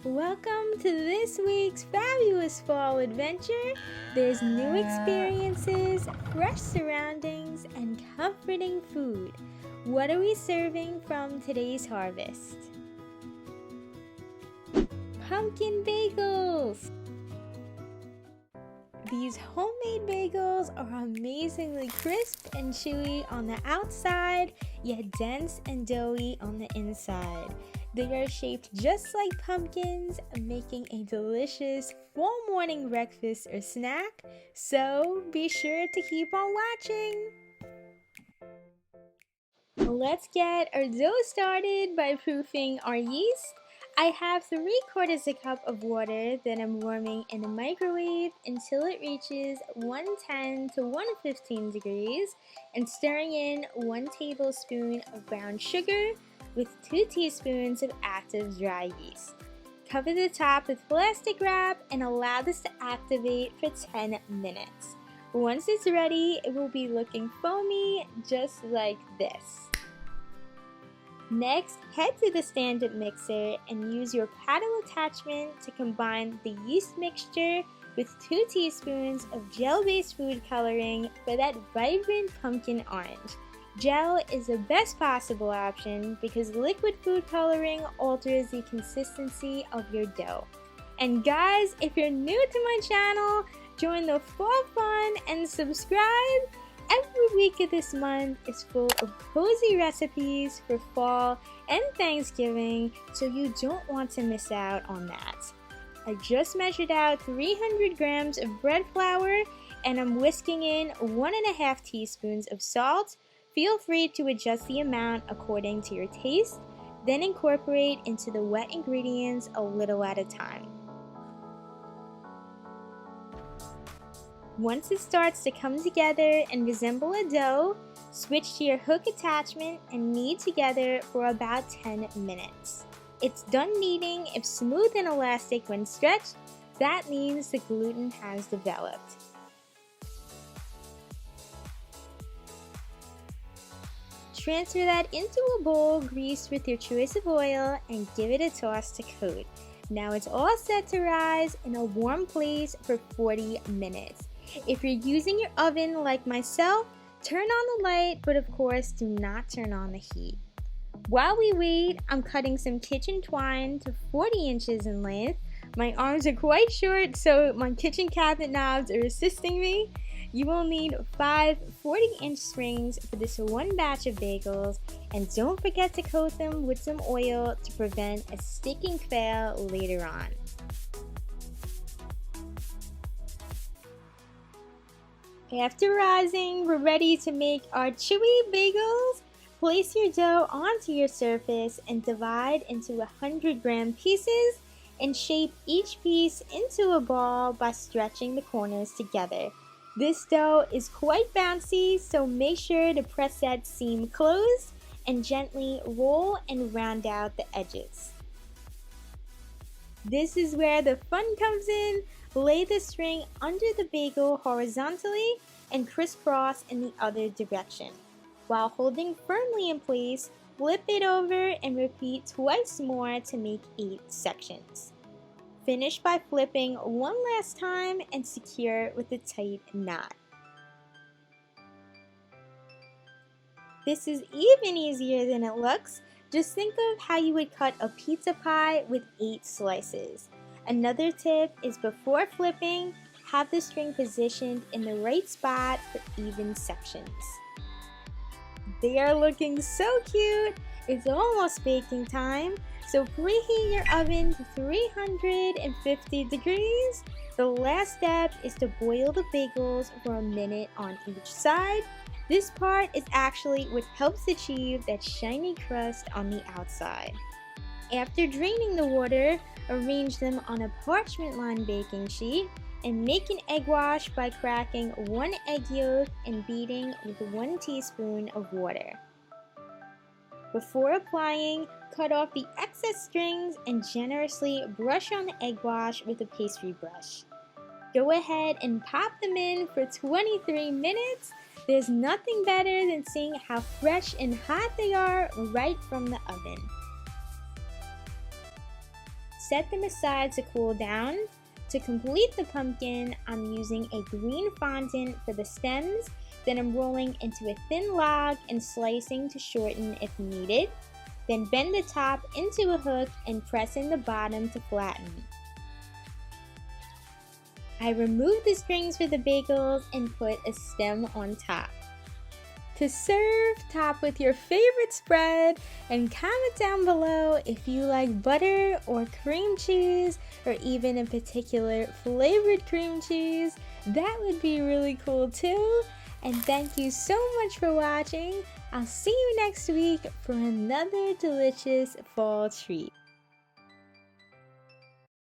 Welcome to this week's fabulous fall adventure. There's new experiences, fresh surroundings, and comforting food. What are we serving from today's harvest? Pumpkin bagels! These homemade bagels are amazingly crisp and chewy on the outside, yet dense and doughy on the inside. They are shaped just like pumpkins, making a delicious fall morning breakfast or snack, so be sure to keep on watching! Let's get our dough started by proofing our yeast. I have 3/4 a cup of water that I'm warming in the microwave until it reaches 110 to 115 degrees and stirring in 1 tablespoon of brown sugar with 2 teaspoons of active dry yeast. Cover the top with plastic wrap and allow this to activate for 10 minutes. Once it's ready, it will be looking foamy just like this. Next, head to the stand-up mixer and use your paddle attachment to combine the yeast mixture with 2 teaspoons of gel-based food coloring for that vibrant pumpkin orange. Gel is the best possible option because liquid food coloring alters the consistency of your dough. And guys, if you're new to my channel, join the fall fun and subscribe. Every week of this month is full of cozy recipes for fall and Thanksgiving, so you don't want to miss out on that. I just measured out 300 grams of bread flour and I'm whisking in 1.5 teaspoons of salt. Feel free to adjust the amount according to your taste, then incorporate into the wet ingredients a little at a time. Once it starts to come together and resemble a dough, switch to your hook attachment and knead together for about 10 minutes. It's done kneading if smooth and elastic when stretched. That means the gluten has developed. Transfer that into a bowl greased with your choice of oil and give it a toss to coat. Now it's all set to rise in a warm place for 40 minutes. If you're using your oven like myself, turn on the light, but of course do not turn on the heat. While we wait, I'm cutting some kitchen twine to 40 inches in length. My arms are quite short, so my kitchen cabinet knobs are assisting me. You will need 5 40-inch strings for this one batch of bagels, and don't forget to coat them with some oil to prevent a sticking fail later on. After rising, we're ready to make our chewy bagels. Place your dough onto your surface and divide into 100-gram pieces and shape each piece into a ball by stretching the corners together. This dough is quite bouncy, so make sure to press that seam closed and gently roll and round out the edges. This is where the fun comes in. Lay the string under the bagel horizontally and crisscross in the other direction. While holding firmly in place, flip it over and repeat twice more to make 8 sections. Finish by flipping one last time and secure with a tight knot. This is even easier than it looks. Just think of how you would cut a pizza pie with 8 slices. Another tip is before flipping, have the string positioned in the right spot for even sections. They are looking so cute! It's almost baking time, so preheat your oven to 350 degrees. The last step is to boil the bagels for a minute on each side. This part is actually what helps achieve that shiny crust on the outside. After draining the water, arrange them on a parchment-lined baking sheet and make an egg wash by cracking 1 egg yolk and beating with 1 teaspoon of water. Before applying, cut off the excess strings and generously brush on the egg wash with a pastry brush. Go ahead and pop them in for 23 minutes. There's nothing better than seeing how fresh and hot they are right from the oven. set them aside to cool down. To complete the pumpkin, I'm using a green fondant for the stems, then I'm rolling into a thin log and slicing to shorten if needed. Then bend the top into a hook and pressing the bottom to flatten. I remove the strings for the bagels and put a stem on top. To serve, top with your favorite spread, and comment down below if you like butter or cream cheese or even a particular flavored cream cheese. That would be really cool too. And thank you so much for watching. I'll see you next week for another delicious fall treat.